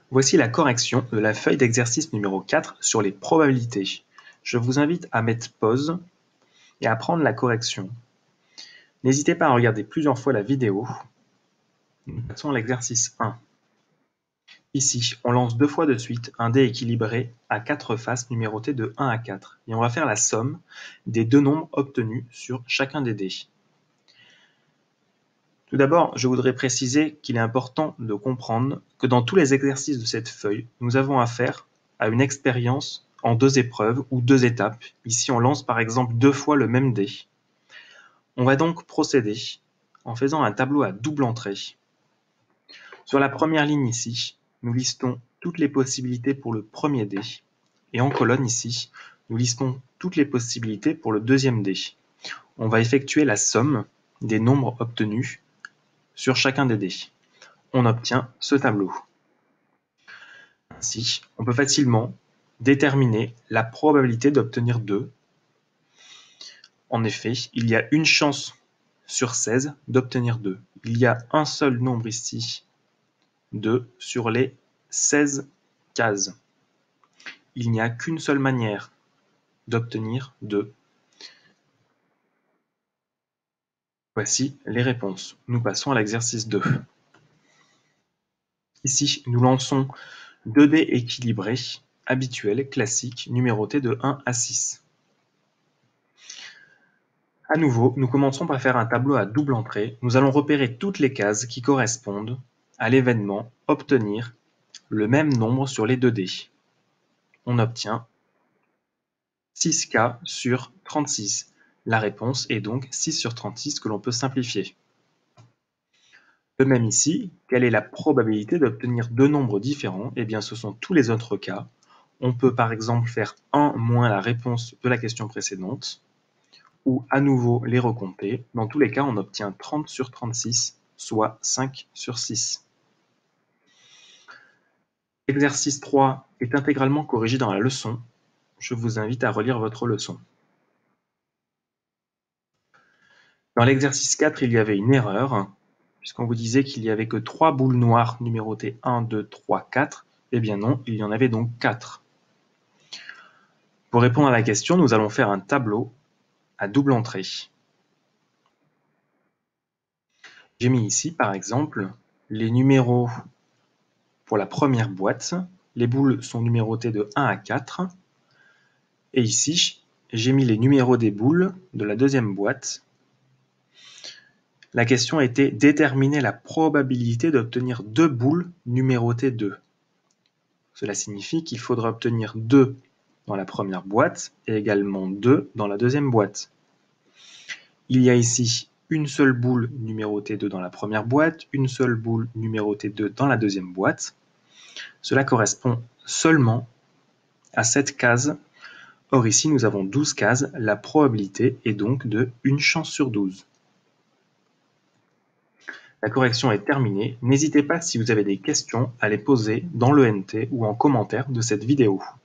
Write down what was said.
Voici la correction de la feuille d'exercice numéro 4 sur les probabilités. Je vous invite à mettre pause et à prendre la correction. N'hésitez pas à regarder plusieurs fois la vidéo. Nous passons à l'exercice 1. Ici, on lance 2 fois de suite un dé équilibré à 4 faces numérotées de 1 à 4. Et on va faire la somme des deux nombres obtenus sur chacun des dés. Tout d'abord, je voudrais préciser qu'il est important de comprendre que dans tous les exercices de cette feuille, nous avons affaire à une expérience en 2 épreuves ou 2 étapes. Ici, on lance par exemple 2 fois le même dé. On va donc procéder en faisant un tableau à double entrée. Sur la première ligne ici, nous listons toutes les possibilités pour le premier dé. Et en colonne ici, nous listons toutes les possibilités pour le deuxième dé. On va effectuer la somme des nombres obtenus sur chacun des dés. On obtient ce tableau. Ainsi, on peut facilement déterminer la probabilité d'obtenir 2. En effet, il y a une chance sur 16 d'obtenir 2. Il y a un seul nombre ici, 2, sur les 16 cases. Il n'y a qu'une seule manière d'obtenir 2. Voici les réponses. Nous passons à l'exercice 2. Ici, nous lançons 2 dés équilibrés, habituels, classiques, numérotés de 1 à 6. À nouveau, nous commençons par faire un tableau à double entrée. Nous allons repérer toutes les cases qui correspondent à l'événement « Obtenir le même nombre sur les 2 dés ». On obtient 6K sur 36. La réponse est donc 6 sur 36 que l'on peut simplifier. De même ici, quelle est la probabilité d'obtenir 2 nombres différents? Eh bien, ce sont tous les autres cas. On peut par exemple faire 1 moins la réponse de la question précédente, ou à nouveau les recompter. Dans tous les cas, on obtient 30 sur 36, soit 5 sur 6. L'exercice 3 est intégralement corrigé dans la leçon. Je vous invite à relire votre leçon. Dans l'exercice 4, il y avait une erreur, puisqu'on vous disait qu'il n'y avait que 3 boules noires numérotées 1, 2, 3, 4. Eh bien non, il y en avait donc 4. Pour répondre à la question, nous allons faire un tableau à double entrée. J'ai mis ici, par exemple, les numéros pour la première boîte. Les boules sont numérotées de 1 à 4. Et ici, j'ai mis les numéros des boules de la deuxième boîte. La question était déterminer la probabilité d'obtenir 2 boules numérotées 2. Cela signifie qu'il faudra obtenir 2 dans la première boîte et également 2 dans la deuxième boîte. Il y a ici une seule boule numérotée 2 dans la première boîte, une seule boule numérotée 2 dans la deuxième boîte. Cela correspond seulement à cette case. Or ici, nous avons 12 cases. La probabilité est donc de 1 chance sur 12. La correction est terminée. N'hésitez pas, si vous avez des questions, à les poser dans l'ENT ou en commentaire de cette vidéo.